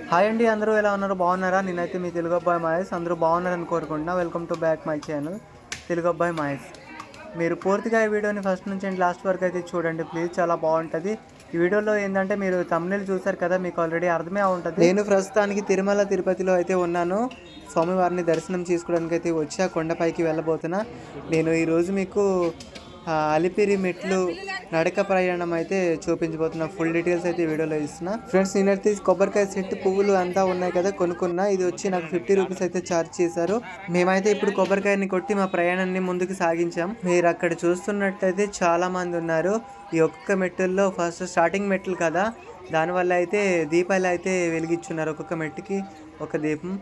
Hi అండి, అందరూ ఎలా ఉన్నారు? బాగున్నారా? నేనైతే మీ తెలుగు అబ్బాయి మహేష్. అందరూ బాగున్నారని కోరుకుంటున్నా. Welcome to back my channel Telugu అబ్బాయి మహేష్. మీరు పూర్తిగా ఈ వీడియోని ఫస్ట్ నుంచి లాస్ట్ వరకు అయితే చూడండి ప్లీజ్, చాలా బాగుంటుంది. ఈ వీడియోలో ఏంటంటే మీరు తమ్ముళ్ళు చూసారు కదా, మీకు ఆల్రెడీ అర్థమే ఉంటుంది. నేను ప్రస్తుతానికి తిరుమల తిరుపతిలో అయితే ఉన్నాను. స్వామివారిని దర్శనం చేసుకోవడానికి అయితే వచ్చా, కొండపైకి వెళ్ళబోతున్నా. నేను ఈరోజు మీకు అలిపిరి మెట్లు నడక ప్రయాణం అయితే చూపించబోతున్నా. ఫుల్ డీటెయిల్స్ అయితే వీడియోలో ఇస్తున్నా. ఫ్రెండ్స్, నేనైతే కొబ్బరికాయ సెట్ పువ్వులు అంతా ఉన్నాయి కదా కొనుక్కున్నా. ఇది వచ్చి నాకు 50 రూపీస్ అయితే ఛార్జ్ చేశారు. మేమైతే ఇప్పుడు కొబ్బరికాయని కొట్టి మా ప్రయాణాన్ని ముందుకు సాగించాం. మీరు అక్కడ చూస్తున్నట్టయితే చాలా మంది ఉన్నారు. ఈ ఒక్కొక్క మెట్టుల్లో ఫస్ట్ స్టార్టింగ్ మెట్లు కదా, దానివల్ల అయితే దీపాలు అయితే వెలిగించున్నారు. ఒక్కొక్క మెట్టుకి ఒక దీపం.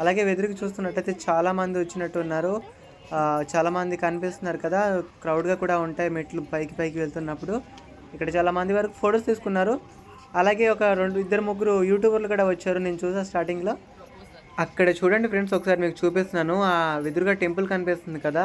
అలాగే వెదురుకి చూస్తున్నట్టయితే చాలామంది వచ్చినట్టు ఉన్నారు. చాలామంది కనిపిస్తున్నారు కదా, క్రౌడ్గా కూడా ఉంటాయి మెట్లు పైకి పైకి వెళ్తున్నప్పుడు. ఇక్కడ చాలామంది వరకు ఫొటోస్ తీసుకున్నారు. అలాగే ఒక ఇద్దరు ముగ్గురు యూట్యూబర్లు కూడా వచ్చారు, నేను చూసా స్టార్టింగ్లో. అక్కడ చూడండి ఫ్రెండ్స్, ఒకసారి మీకు చూపిస్తున్నాను. ఆ ఎదురుగా టెంపుల్ కనిపిస్తుంది కదా,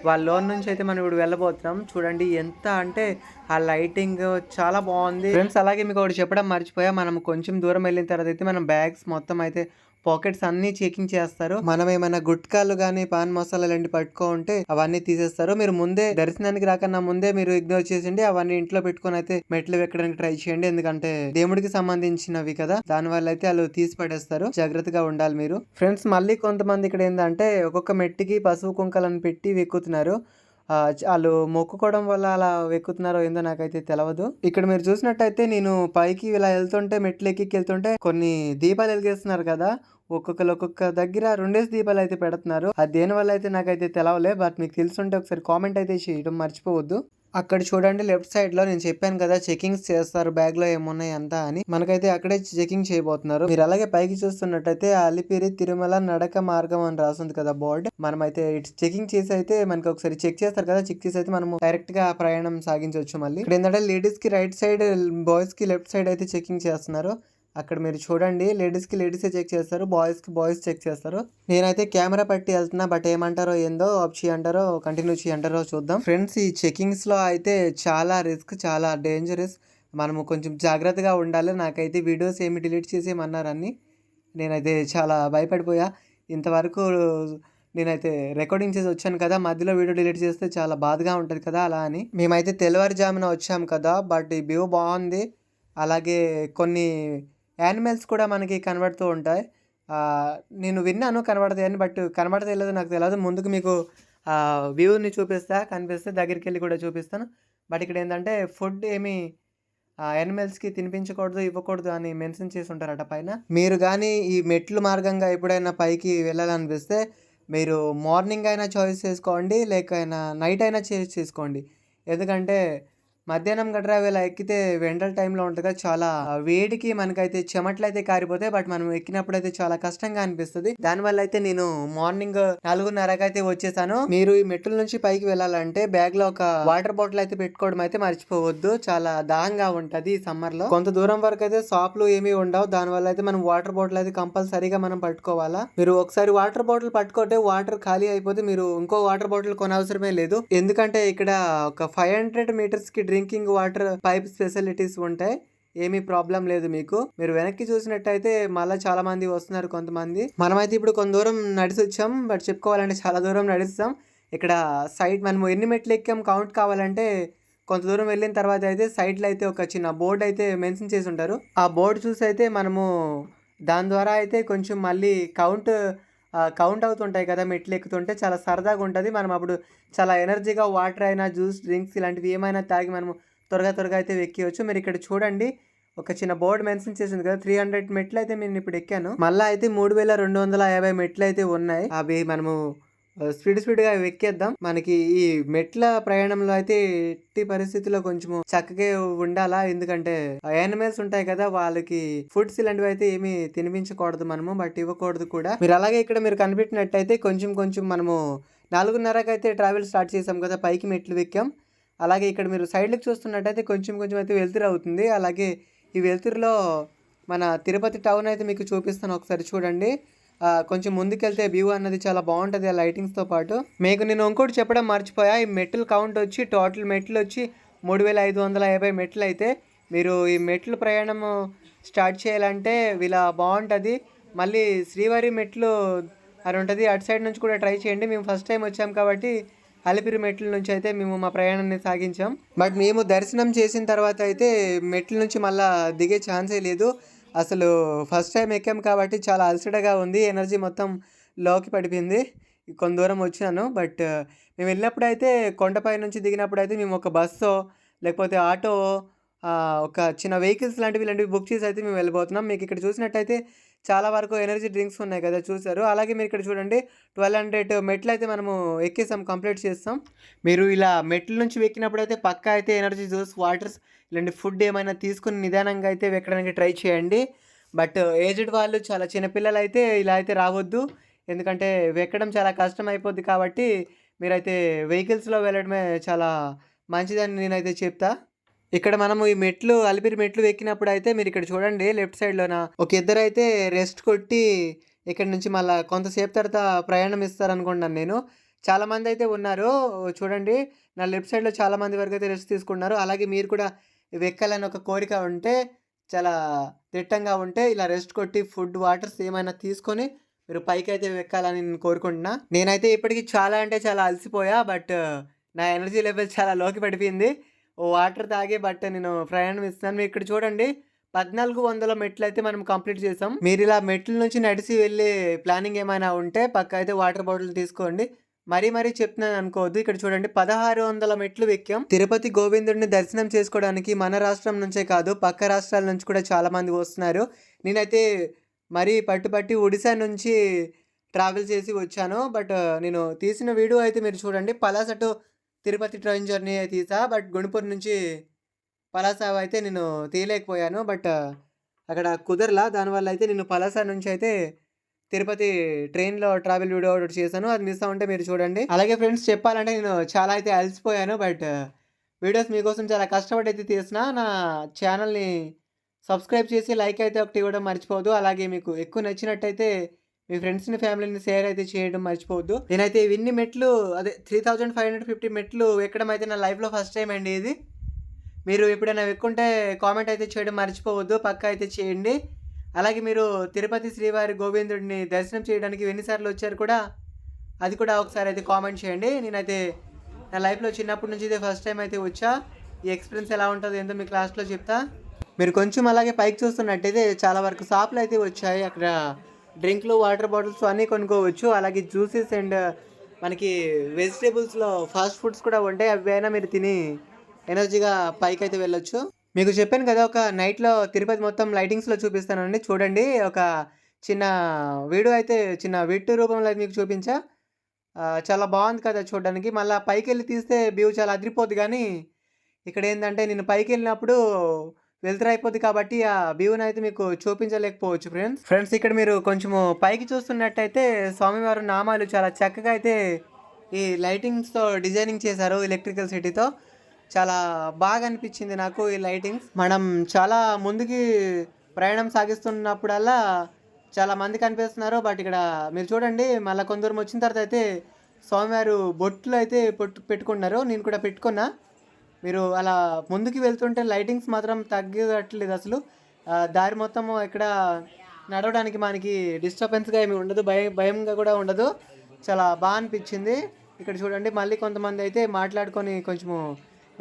వాళ్ళ లోన్ నుంచి అయితే మనం ఇప్పుడు వెళ్ళబోతున్నాం. చూడండి ఎంత అంటే ఆ లైటింగ్ చాలా బాగుంది ఫ్రెండ్స్. అలాగే మీకు ఒకటి చెప్పడం మర్చిపోయా, మనం కొంచెం దూరం వెళ్ళిన తర్వాత అయితే మనం బ్యాగ్స్ మొత్తం అయితే పాకెట్స్ అన్ని చెకింగ్ చేస్తారు. మనం ఏమైనా గుట్కాలు కానీ పాన్ మసాలా లాంటి పట్టుకో ఉంటే అవన్నీ తీసేస్తారు. మీరు ముందే దర్శనానికి రాకన్నా ముందే మీరు ఇగ్నోర్ చేసిండి అవన్నీ ఇంట్లో పెట్టుకొని అయితే మెట్లు ఎక్కడానికి ట్రై చేయండి. ఎందుకంటే దేవుడికి సంబంధించినవి కదా, దాని వల్ల అయితే వాళ్ళు తీసి పడేస్తారు. జాగ్రత్తగా ఉండాలి మీరు. ఫ్రెండ్స్, మళ్ళీ కొంతమంది ఇక్కడ ఏంటంటే ఒక్కొక్క మెట్టికి పసుపు కుంకాలను పెట్టి వెక్కుతున్నారు. వాళ్ళు మొక్కుకోవడం వల్ల అలా వెక్కుతున్నారో ఏందో నాకైతే తెలియదు. ఇక్కడ మీరు చూసినట్టయితే నేను పైకి ఇలా వెళ్తుంటే మెట్లు ఎక్కి వెళ్తుంటే కొన్ని దీపాలు వెలిగేస్తున్నారు కదా, ఒక్కొక్క దగ్గర 2 దీపాలు అయితే పెడుతున్నారు. అది దేని వల్ల అయితే నాకైతే తెలవలే, బట్ మీకు తెలుసుంటే ఒకసారి కామెంట్ అయితే చేయడం మర్చిపోవద్దు. అక్కడ చూడండి లెఫ్ట్ సైడ్ లో నేను చెప్పాను కదా చెకింగ్స్ చేస్తారు బ్యాగ్ లో ఏమున్నాయి అంతా అని, మనకైతే అక్కడే చెకింగ్ చేయబోతున్నారు. మీరు అలాగే పైకి చూస్తున్నట్టయితే అలిపిరి తిరుమల నడక మార్గం అని రాస్తుంది కదా బోర్డ్, మనమైతే చెకింగ్ చేసి అయితే మనకి ఒకసారి చెక్ చేస్తారు కదా, చెక్ చేసి అయితే మనము డైరెక్ట్ గా ప్రయాణం సాగించవచ్చు. మళ్ళీ ఇక్కడ ఏంటంటే లేడీస్ కి రైట్ సైడ్, బాయ్స్ కి లెఫ్ట్ సైడ్ అయితే చెకింగ్ చేస్తున్నారు. అక్కడ మీరు చూడండి లేడీస్కి లేడీసే చెక్ చేస్తారు, బాయ్స్కి బాయ్స్ చెక్ చేస్తారు. నేనైతే కెమెరా పట్టి వెళ్తున్నా, బట్ ఏమంటారో ఏందో, ఆఫ్ అంటారో కంటిన్యూ అంటారో చూద్దాం. ఫ్రెండ్స్, ఈ చెకింగ్స్లో అయితే చాలా రిస్క్, చాలా డేంజరస్. మనము కొంచెం జాగ్రత్తగా ఉండాలి. నాకైతే వీడియోస్ ఏమి డిలీట్ చేసేయమన్నారని నేనైతే చాలా భయపడిపోయా. ఇంతవరకు నేనైతే రికార్డింగ్ చేసి వచ్చాను కదా, మధ్యలో వీడియో డిలీట్ చేస్తే చాలా బాధగా ఉంటుంది కదా, అలా అని. మేమైతే తెల్లవారుజామున వచ్చాం కదా, బట్ ఈ వ్యూ బాగుంది. అలాగే కొన్ని యానిమల్స్ కూడా మనకి కనబడుతూ ఉంటాయి. నేను విన్నాను కనబడతాయని, బట్ కనబడతాయి లేదో నాకు తెలియదు. ముందుకు మీకు వ్యూని చూపిస్తా, కనిపిస్తే దగ్గరికి వెళ్ళి కూడా చూపిస్తాను. బట్ ఇక్కడ ఏంటంటే ఫుడ్ ఏమి యానిమల్స్కి తినిపించకూడదు, ఇవ్వకూడదు అని మెన్షన్ చేసి ఉంటారట పైన. మీరు కానీ ఈ మెట్లు మార్గంగా ఎప్పుడైనా పైకి వెళ్ళాలనిపిస్తే మీరు మార్నింగ్ అయినా చాయిస్ చేసుకోండి, లేక నైట్ అయినా చేసుకోండి. ఎందుకంటే మధ్యాహ్నం గట్రా ఇలా ఎక్కితే వెండల్ టైంలో ఉంటుంది, చాలా వేడికి మనకైతే చెమట్లు అయితే కారిపోతాయి. బట్ మనం ఎక్కినప్పుడు అయితే చాలా కష్టంగా అనిపిస్తుంది. దానివల్ల అయితే నేను మార్నింగ్ 4:30కి అయితే వచ్చేసాను. మీరు ఈ మెట్ల నుంచి పైకి వెళ్ళాలంటే బ్యాగ్ లో ఒక వాటర్ బాటిల్ అయితే పెట్టుకోవడం అయితే మర్చిపోవద్దు. చాలా దాహంగా ఉంటది ఈ సమ్మర్ లో. కొంత దూరం వరకు అయితే షాప్లు ఏమీ ఉండవు, దానివల్ల అయితే మనం వాటర్ బాటిల్ అయితే కంపల్సరీగా మనం పట్టుకోవాలా. మీరు ఒకసారి వాటర్ బాటిల్ పట్టుకుంటే వాటర్ ఖాళీ అయిపోతే మీరు ఇంకో వాటర్ బాటిల్ కొనవసరమే లేదు. ఎందుకంటే ఇక్కడ ఒక 500 మీటర్స్ కి డ్రింకింగ్ వాటర్ పైప్ ఫెసిలిటీస్ ఉంటాయి, ఏమీ ప్రాబ్లం లేదు మీకు. మీరు వెనక్కి చూసినట్టయితే మళ్ళీ చాలా మంది వస్తున్నారు కొంతమంది. మనమైతే ఇప్పుడు కొంత దూరం నడిచి వచ్చాం, బట్ చెప్పుకోవాలంటే చాలా దూరం నడుస్తాం. ఇక్కడ సైడ్ మనం ఎన్ని మెట్లు ఎక్కాం కౌంట్ కావాలంటే కొంత దూరం వెళ్ళిన తర్వాత అయితే సైడ్లో అయితే ఒక చిన్న బోర్డు అయితే మెన్షన్ చేసి ఉంటారు. ఆ బోర్డు చూసి అయితే మనము దాని ద్వారా అయితే కొంచెం మళ్ళీ కౌంట్ అవుతుంటాయి కదా, మెట్లు ఎక్కుతుంటే చాలా సరదాగా ఉంటుంది. మనం అప్పుడు చాలా ఎనర్జీగా వాటర్ అయినా జ్యూస్ డ్రింక్స్ ఇలాంటివి ఏమైనా తాగి మనము త్వరగా అయితే ఎక్కివచ్చు. మీరు ఇక్కడ చూడండి ఒక చిన్న బోర్డు మెన్షన్ చేసింది కదా, 300 మెట్లు అయితే నేను ఇప్పుడు ఎక్కాను. మళ్ళీ అయితే 3250 మెట్లు అయితే ఉన్నాయి. అవి మనము స్పీడ్గా ఎక్కేద్దాం. మనకి ఈ మెట్ల ప్రయాణంలో అయితే ఎట్టి పరిస్థితుల్లో కొంచెము చక్కగా ఉండాలా, ఎందుకంటే యానిమల్స్ ఉంటాయి కదా, వాళ్ళకి ఫుడ్స్ ఇలాంటివి అయితే ఏమి తినిపించకూడదు మనము, బట్ ఇవ్వకూడదు కూడా. మీరు అలాగే ఇక్కడ మీరు కనిపెట్టినట్టయితే కొంచెం మనము 4:30కి అయితే ట్రావెల్ స్టార్ట్ చేసాం కదా, పైకి మెట్లు ఎక్కాం. అలాగే ఇక్కడ మీరు సైడ్లకు చూస్తున్నట్టయితే కొంచెం అయితే వెలుతురు అవుతుంది. అలాగే ఈ వెలుతురులో మన తిరుపతి టౌన్ అయితే మీకు చూపిస్తాను, ఒకసారి చూడండి. కొంచెం ముందుకెళ్తే వ్యూ అన్నది చాలా బాగుంటుంది ఆ లైటింగ్స్తో పాటు. మీకు నేను ఇంకోటి చెప్పడం మర్చిపోయా, ఈ మెట్లు కౌంట్ వచ్చి టోటల్ మెట్లు వచ్చి 3550 మెట్లు అయితే మీరు ఈ మెట్లు ప్రయాణము స్టార్ట్ చేయాలంటే ఇలా బాగుంటుంది. మళ్ళీ శ్రీవారి మెట్లు అని ఉంటుంది, అటు సైడ్ నుంచి కూడా ట్రై చేయండి. మేము ఫస్ట్ టైం వచ్చాం కాబట్టి అలిపిరి మెట్ల నుంచి అయితే మేము మా ప్రయాణాన్ని సాగించాం. బట్ మేము దర్శనం చేసిన తర్వాత అయితే మెట్ల నుంచి మళ్ళీ దిగే ఛాన్సే లేదు. అసలు ఫస్ట్ టైం ఎక్కాం కాబట్టి చాలా అలసటగా ఉంది, ఎనర్జీ మొత్తం లోకి పడిపోయింది. కొంత దూరం వచ్చినాను. బట్ మేము వెళ్ళినప్పుడు అయితే కొండపై నుంచి దిగినప్పుడు అయితే మేము ఒక బస్సో లేకపోతే ఆటో ఒక చిన్న వెహికల్స్ ఇలాంటివి బుక్ చేసి అయితే మేము వెళ్ళిపోతున్నాం. మీకు ఇక్కడ చూసినట్టయితే చాలా వరకు ఎనర్జీ డ్రింక్స్ ఉన్నాయి కదా, చూసారు. అలాగే మీరు ఇక్కడ చూడండి 1200 మెట్లు అయితే మనము ఎక్కేసాం, కంప్లీట్ చేస్తాం. మీరు ఇలా మెట్ల నుంచి ఎక్కినప్పుడు అయితే పక్కా అయితే ఎనర్జీ జ్యూస్, వాటర్స్ ఇలాంటి ఫుడ్ ఏమైనా తీసుకుని నిదానంగా అయితే ఎక్కడానికి ట్రై చేయండి. బట్ ఏజ్డ్ వాళ్ళు, చాలా చిన్నపిల్లలు అయితే ఇలా అయితే రావద్దు, ఎందుకంటే ఎక్కడం చాలా కష్టం అయిపోద్ది. కాబట్టి మీరైతే వెహికల్స్లో వెళ్ళడమే చాలా మంచిదని నేనైతే చెప్తా. ఇక్కడ మనము ఈ మెట్లు, అలిపిరి మెట్లు ఎక్కినప్పుడు అయితే మీరు ఇక్కడ చూడండి లెఫ్ట్ సైడ్లోన ఒక ఇద్దరు అయితే రెస్ట్ కొట్టి ఇక్కడ నుంచి మళ్ళీ కొంతసేపు తర్వాత ప్రయాణం ఇస్తారనుకుంటున్నాను నేను. చాలామంది అయితే ఉన్నారు చూడండి, నా లెఫ్ట్ సైడ్లో చాలామంది వరకు అయితే రెస్ట్ తీసుకున్నారు. అలాగే మీరు కూడా ఇవి ఎక్కాలని ఒక కోరిక ఉంటే, చాలా దిట్టంగా ఉంటే ఇలా రెస్ట్ కొట్టి ఫుడ్, వాటర్స్ ఏమైనా తీసుకొని మీరు పైకి అయితే ఎక్కాలని నేను కోరుకుంటున్నా. నేనైతే ఇప్పటికీ చాలా అంటే చాలా అలసిపోయా, బట్ నా ఎనర్జీ లెవెల్ చాలా లోకి పడిపోయింది. వాటర్ తాగే బట్ నేను ప్రయాణం ఇస్తున్నాను. మీరు ఇక్కడ చూడండి 1400 మెట్లు అయితే మనం కంప్లీట్ చేసాం. మీరు ఇలా మెట్ల నుంచి నడిచి వెళ్ళే ప్లానింగ్ ఏమైనా ఉంటే పక్క అయితే వాటర్ బాటిల్ తీసుకోండి. మరీ చెప్తున్నాను అనుకోవద్దు. ఇక్కడ చూడండి 1600 మెట్లు ఎక్కాం. తిరుపతి గోవిందుడిని దర్శనం చేసుకోవడానికి మన రాష్ట్రం నుంచే కాదు పక్క రాష్ట్రాల నుంచి కూడా చాలా మంది వస్తున్నారు. నేనైతే మరీ పట్టుపట్టి ఒడిశా నుంచి ట్రావెల్ చేసి వచ్చాను. బట్ నేను తీసిన వీడియో అయితే మీరు చూడండి, Palasa to Tirupati train journey తీసా. బట్ గుంటూరు నుంచి పలాస అయితే నేను తీయలేకపోయాను. బట్ అక్కడ కుదరలా, దానివల్ల అయితే నేను పలాస నుంచి అయితే తిరుపతి ట్రైన్లో ట్రావెల్ వీడియో ఒకటి చేశాను, అది మిస్ అవ్వంటే మీరు చూడండి. అలాగే ఫ్రెండ్స్ చెప్పాలంటే నేను చాలా అయితే అలసిపోయాను. బట్ వీడియోస్ మీకోసం చాలా కష్టపడి అయితే తీసిన. నా ఛానల్ని సబ్స్క్రైబ్ చేసి లైక్ అయితే ఒకటి ఇవ్వడం మర్చిపోవద్దు. అలాగే మీకు ఎక్కువ నచ్చినట్టయితే మీ ఫ్రెండ్స్ని, ఫ్యామిలీని షేర్ అయితే చేయడం మర్చిపోవద్దు. నేనైతే ఇన్ని మెట్లు, అదే 3550 మెట్లు ఎక్కడం అయితే నా లైఫ్లో ఫస్ట్ టైం అండి ఇది. మీరు ఎప్పుడైనా ఎక్కుంటే కామెంట్ అయితే చేయడం మర్చిపోవద్దు, పక్కా అయితే చేయండి. అలాగే మీరు తిరుపతి శ్రీవారి గోవిందుడిని దర్శనం చేయడానికి ఎన్నిసార్లు వచ్చారు కూడా, అది కూడా ఒకసారి అయితే కామెంట్ చేయండి. నేనైతే నా లైఫ్లో చిన్నప్పటి నుంచి ఇదే ఫస్ట్ టైం అయితే వచ్చా. ఈ ఎక్స్పీరియన్స్ ఎలా ఉంటుందో ఏంటో మీకు లాస్ట్లో చెప్తా. మీరు కొంచెం అలాగే పైకి చూస్తున్నట్టయితే చాలా వరకు షాపులు అయితే వచ్చాయి. అక్కడ డ్రింక్లు, వాటర్ బాటిల్స్ అన్నీ కొనుక్కోవచ్చు. అలాగే జ్యూసెస్ అండ్ మనకి వెజిటేబుల్స్లో ఫాస్ట్ ఫుడ్స్ కూడా ఉంటాయి. అవి అయినా మీరు తిని ఎనర్జీగా పైకి అయితే వెళ్ళొచ్చు. మీకు చెప్పాను కదా, ఒక నైట్లో తిరుపతి మొత్తం లైటింగ్స్లో చూపిస్తానండి. చూడండి, ఒక చిన్న వీడియో అయితే చిన్న విట్టు రూపంలో అయితే మీకు చూపించా. చాలా బాగుంది కదా చూడడానికి. మళ్ళీ పైకి వెళ్ళి తీస్తే వ్యూ చాలా అదిరిపోద్ది. కానీ ఇక్కడ ఏంటంటే నేను పైకి వెళ్ళినప్పుడు వెళ్తురు అయిపోద్ది కాబట్టి ఆ వ్యూని అయితే మీకు చూపించలేకపోవచ్చు ఫ్రెండ్స్. ఇక్కడ మీరు కొంచెము పైకి చూస్తున్నట్టయితే స్వామివారి నామాలు చాలా చక్కగా అయితే ఈ లైటింగ్స్తో డిజైనింగ్ చేశారు, ఎలక్ట్రికల్ సిటీతో. చాలా బాగా అనిపించింది నాకు ఈ లైటింగ్స్. మనం చాలా ముందుకి ప్రయాణం సాగిస్తున్నప్పుడల్లా చాలా మంది కనిపిస్తున్నారు. బట్ ఇక్కడ మీరు చూడండి, మళ్ళీ కొందరు వచ్చిన తర్వాత అయితే స్వామివారు బొట్లు అయితే పెట్టుకున్నారు. నేను కూడా పెట్టుకున్నా. మీరు అలా ముందుకు వెళ్తుంటే లైటింగ్స్ మాత్రం తగ్గట్లేదు అసలు. దారి మొత్తం ఇక్కడ నడవడానికి మనకి డిస్టర్బెన్స్గా ఏమి ఉండదు, భయంగా కూడా ఉండదు. చాలా బాగా అనిపించింది. ఇక్కడ చూడండి, మళ్ళీ కొంతమంది అయితే మాట్లాడుకొని కొంచెము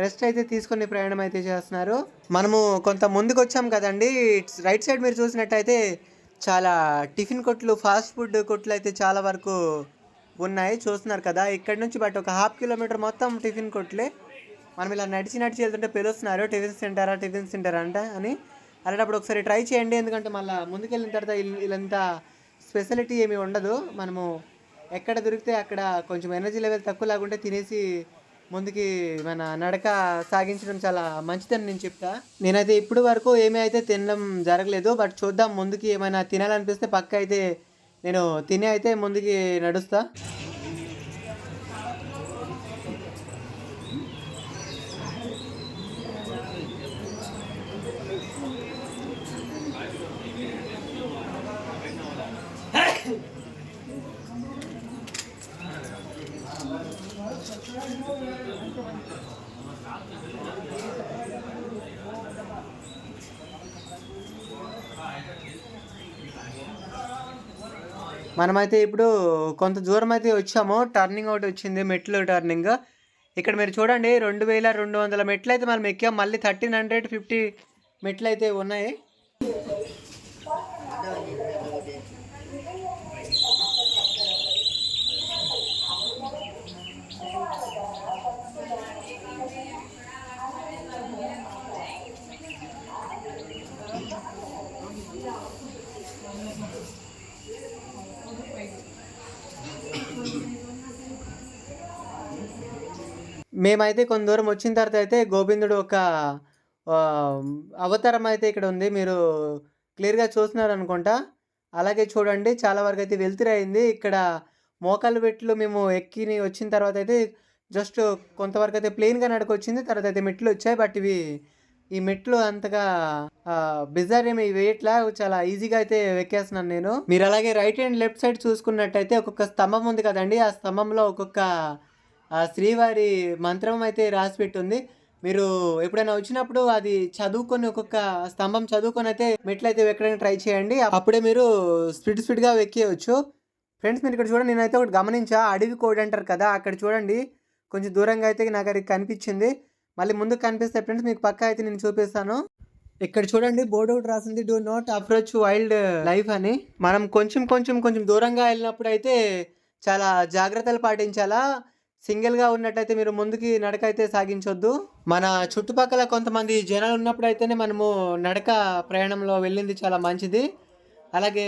రెస్ట్ అయితే తీసుకొని ప్రయాణం అయితే చేస్తున్నారు. మనము కొంత ముందుకు వచ్చాం కదండి. రైట్ సైడ్ మీరు చూసినట్టయితే చాలా టిఫిన్ కొట్లు, ఫాస్ట్ ఫుడ్ కొట్లు అయితే చాలా వరకు ఉన్నాయి, చూస్తున్నారు కదా ఇక్కడ నుంచి. బట్ ఒక 1/2 కిలోమీటర్ మొత్తం టిఫిన్ కొట్లే. మనం ఇలా నడిచి వెళ్తుంటే పిలుస్తున్నారు, టిఫిన్స్ తింటారా అంట అని. అలాంటప్పుడు ఒకసారి ట్రై చేయండి, ఎందుకంటే మళ్ళీ ముందుకెళ్ళిన తర్వాత ఇలాంత స్పెషాలిటీ ఏమీ ఉండదు. మనము ఎక్కడ దొరికితే అక్కడ కొంచెం ఎనర్జీ లెవెల్ తక్కువ లాగుంటే తినేసి ముందుకి మన నడక సాగించడం చాలా మంచిదని నేను చెప్తా. నేనైతే ఇప్పుడు వరకు ఏమీ అయితే తినడం జరగలేదు. బట్ చూద్దాం, ముందుకి ఏమైనా తినాలనిపిస్తే పక్క అయితే నేను తినే అయితే ముందుకి నడుస్తా. మనమైతే ఇప్పుడు కొంత దూరం అయితే వచ్చాము. టర్నింగ్ ఒకటి వచ్చింది, మెట్లు టర్నింగ్. ఇక్కడ మీరు చూడండి 2200 మెట్లు అయితే మనం ఎక్కాం. మళ్ళీ 1350 మెట్లు అయితే ఉన్నాయి. మేమైతే కొంత దూరం వచ్చిన తర్వాత అయితే గోవిందుడు ఒక అవతారం అయితే ఇక్కడ ఉంది. మీరు క్లియర్‌గా చూస్తున్నారనుకుంటా. అలాగే చూడండి చాలా వరకు అయితే వెలుతురు అయింది. ఇక్కడ మోకాలు మెట్లు మేము వచ్చిన తర్వాత అయితే జస్ట్ కొంతవరకు అయితే ప్లెయిన్‌గా నడకొచ్చింది. తర్వాత అయితే మెట్లు వచ్చాయి. బట్ ఈ మెట్లు అంతగా బిజార్ ఏమి వేయట్లా, చాలా ఈజీగా అయితే ఎక్కేస్తున్నాను నేను. మీరు అలాగే రైట్ అండ్ లెఫ్ట్ సైడ్ చూసుకున్నట్టయితే ఒక్కొక్క స్తంభం ఉంది కదండి. ఆ స్తంభంలో ఒక్కొక్క శ్రీవారి మంత్రం అయితే రాసిపెట్టి ఉంది. మీరు ఎప్పుడైనా వచ్చినప్పుడు అది చదువుకొని ఒక్కొక్క స్తంభం చదువుకొని అయితే మెట్లయితే ఎక్కడైనా ట్రై చేయండి. అప్పుడే మీరు స్పీడ్గా ఎక్కేయచ్చు. ఫ్రెండ్స్ మీరు ఇక్కడ చూడండి, నేనైతే ఒకటి గమనించా, అడవి కోడి అంటారు కదా, అక్కడ చూడండి కొంచెం దూరంగా అయితే నాకు అది కనిపించింది. మళ్ళీ ముందుకు కనిపిస్తే ఫ్రెండ్స్ మీకు పక్కా అయితే నేను చూపిస్తాను. ఇక్కడ చూడండి బోర్డు ఒకటి రాసింది, do not approach wild life అని. మనం కొంచెం దూరంగా వెళ్ళినప్పుడు అయితే చాలా జాగ్రత్తలు పాటించాలా. సింగిల్గా ఉన్నట్టయితే మీరు ముందుకి నడక అయితే సాగించొద్దు. మన చుట్టుపక్కల కొంతమంది జనాలు ఉన్నప్పుడు అయితేనే మనము నడక ప్రయాణంలో వెళ్ళింది చాలా మంచిది. అలాగే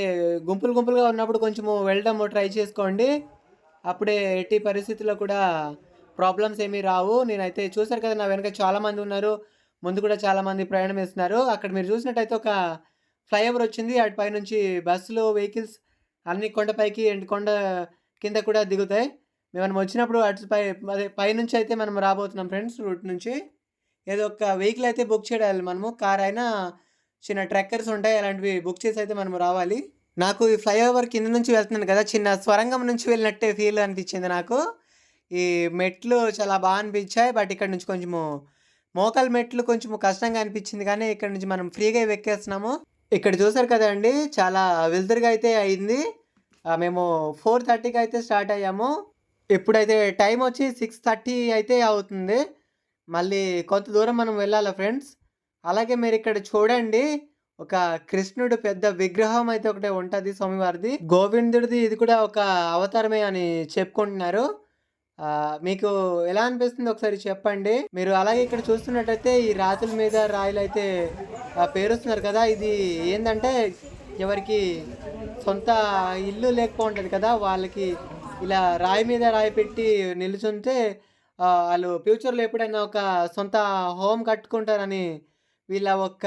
గుంపులుగా ఉన్నప్పుడు కొంచెము వెళ్ళడం ట్రై చేసుకోండి. అప్పుడే ఎట్టి పరిస్థితుల్లో కూడా ప్రాబ్లమ్స్ ఏమీ రావు. నేనైతే చూసారు కదా, నా వెనక చాలామంది ఉన్నారు, ముందు కూడా చాలామంది ప్రయాణం చేస్తున్నారు. అక్కడ మీరు చూసినట్టయితే ఒక ఫ్లైఓవర్ వచ్చింది. అటు పైనుంచి బస్సులు, వెహికల్స్ అన్ని కొండపైకి అండ్ కొండ కింద కూడా దిగుతాయి. మనం వచ్చినప్పుడు అదే పైనుంచి అయితే మనం రాబోతున్నాం ఫ్రెండ్స్. రూట్ నుంచి ఏదో ఒక వెహికల్ అయితే బుక్ చేయాలి మనము. కార్ అయినా, చిన్న ట్రక్కర్స్ ఉంటాయి, అలాంటివి బుక్ చేసి అయితే మనం రావాలి. నాకు ఈ ఫ్లైఓవర్ కింద నుంచి వెళ్తున్నాను కదా, చిన్న స్వరంగం నుంచి వెళ్ళినట్టే ఫీల్ అనిపించింది నాకు. ఈ మెట్లు చాలా బాగా అనిపించాయి. బట్ ఇక్కడ నుంచి కొంచెము మోకాలు మెట్లు కొంచెం కష్టంగా అనిపించింది, కానీ ఇక్కడ నుంచి మనం ఫ్రీగా ఎక్కేస్తున్నాము. ఇక్కడ చూసారు కదండి, చాలా వెలుతురుగా అయితే అయింది. మేము 4:30కి అయితే స్టార్ట్ అయ్యాము. ఇప్పుడైతే టైం వచ్చి 6:30 అయితే అవుతుంది. మళ్ళీ కొంత దూరం మనం వెళ్ళాలి ఫ్రెండ్స్. అలాగే మీరు ఇక్కడ చూడండి, ఒక కృష్ణుడు పెద్ద విగ్రహం అయితే ఒకటే ఉంటుంది స్వామివారిది. గోవిందుడిది ఇది కూడా ఒక అవతారమే అని చెప్పుకుంటున్నారు. మీకు ఎలా అనిపిస్తుంది ఒకసారి చెప్పండి. మీరు అలాగే ఇక్కడ చూస్తున్నట్టయితే ఈ రాతుల మీద రాయిలు అయితే పేరుస్తున్నారు కదా, ఇది ఏంటంటే ఎవరికి సొంత ఇల్లు లేకపోతుంది కదా, వాళ్ళకి ఇలా రాయి మీద రాయి పెట్టి నిలుచుంటే వాళ్ళు ఫ్యూచర్లో ఎప్పుడైనా ఒక సొంత హోమ్ కట్టుకుంటారని వీళ్ళ ఒక్క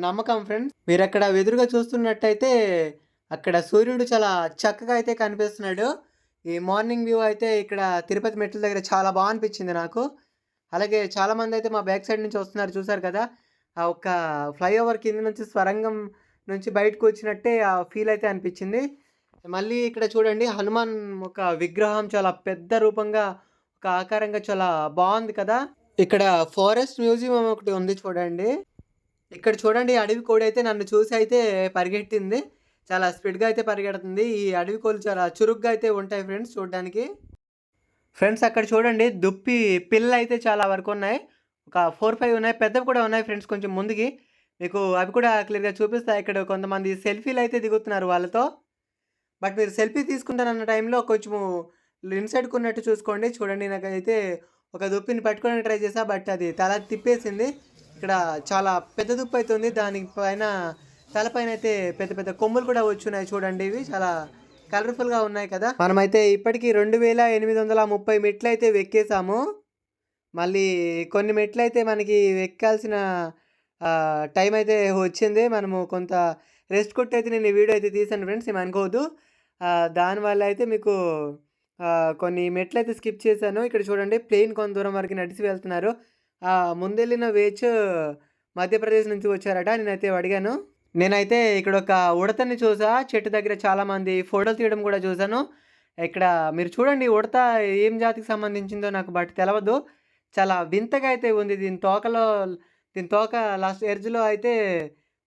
నమ్మకం ఫ్రెండ్స్. మీరు అక్కడ ఎదురుగా చూస్తున్నట్టయితే అక్కడ సూర్యుడు చాలా చక్కగా అయితే కనిపిస్తున్నాడు. ఈ మార్నింగ్ వ్యూ అయితే ఇక్కడ తిరుపతి మెట్ల దగ్గర చాలా బాగా అనిపించింది నాకు. అలాగే చాలామంది అయితే మా బ్యాక్ సైడ్ నుంచి వస్తున్నారు, చూసారు కదా. ఆ ఒక్క ఫ్లైఓవర్ కింద నుంచి స్వరంగం నుంచి బయటకు వచ్చినట్టే ఆ ఫీల్ అయితే అనిపించింది. మళ్ళీ ఇక్కడ చూడండి, హనుమాన్ ఒక విగ్రహం చాలా పెద్ద రూపంగా, ఒక ఆకారంగా చాలా బాగుంది కదా. ఇక్కడ ఫారెస్ట్ మ్యూజియం ఒకటి ఉంది చూడండి. ఇక్కడ చూడండి, అడవి కోడి అయితే నన్ను చూసి అయితే పరిగెట్టింది. చాలా స్పీడ్గా అయితే పరిగెడుతుంది. ఈ అడవి కోళ్ళు చాలా చురుగ్గా అయితే ఉంటాయి ఫ్రెండ్స్ చూడడానికి. ఫ్రెండ్స్ అక్కడ చూడండి, దుప్పి పిల్లలు అయితే చాలా వరకు ఉన్నాయి. ఒక 4-5 ఉన్నాయి, పెద్దవి కూడా ఉన్నాయి ఫ్రెండ్స్. కొంచెం ముందుకి మీకు అవి కూడా క్లియర్గా చూపిస్తాయి. ఇక్కడ కొంతమంది సెల్ఫీలు అయితే దిగుతున్నారు వాళ్ళతో. బట్ మీరు సెల్ఫీ తీసుకుంటారన్న టైంలో కొంచెము ఇన్సైడ్కి ఉన్నట్టు చూసుకోండి. చూడండి, నాకైతే ఒక దుప్పిని పట్టుకోవడానికి ట్రై చేసా, బట్ అది తల తిప్పేసింది. ఇక్కడ చాలా పెద్ద దుప్పు అయితే ఉంది, దానిపైన తలపైన అయితే పెద్ద పెద్ద కొమ్ములు కూడా వచ్చున్నాయి చూడండి. ఇవి చాలా కలర్ఫుల్గా ఉన్నాయి కదా. మనమైతే ఇప్పటికీ 2830 మెట్లు అయితే ఎక్కేసాము. మళ్ళీ కొన్ని మెట్లు అయితే మనకి ఎక్కాల్సిన టైం అయితే వచ్చింది. మనము కొంత రెస్ట్ కొట్టి అయితే నేను ఈ వీడియో అయితే తీసాను ఫ్రెండ్స్, ఏమి అనుకోవద్దు. దానివల్ల అయితే మీకు కొన్ని మెట్లు అయితే స్కిప్ చేశాను. ఇక్కడ చూడండి, ప్లెయిన్ కొంత దూరం వరకు నడిచి వెళ్తున్నారు. ముందెళ్ళిన వేచ్ మధ్యప్రదేశ్ నుంచి వచ్చారట. నేనైతే అడిగాను. నేనైతే ఇక్కడ ఒక ఉడతని చూసా, చెట్టు దగ్గర చాలామంది ఫోటోలు తీయడం కూడా చూశాను. ఇక్కడ మీరు చూడండి, ఉడత ఏం జాతికి సంబంధించిందో నాకు బట్ తెలవదు. చాలా వింతగా అయితే ఉంది. దీని తోక లాస్ట్ ఎడ్జ్లో అయితే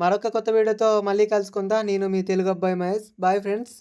మరొక కొత్త వీడియోతో మళ్ళీ కలుసుకుందాం. నేను మీ తెలుగు అబ్బాయి మహేష్. Bye friends.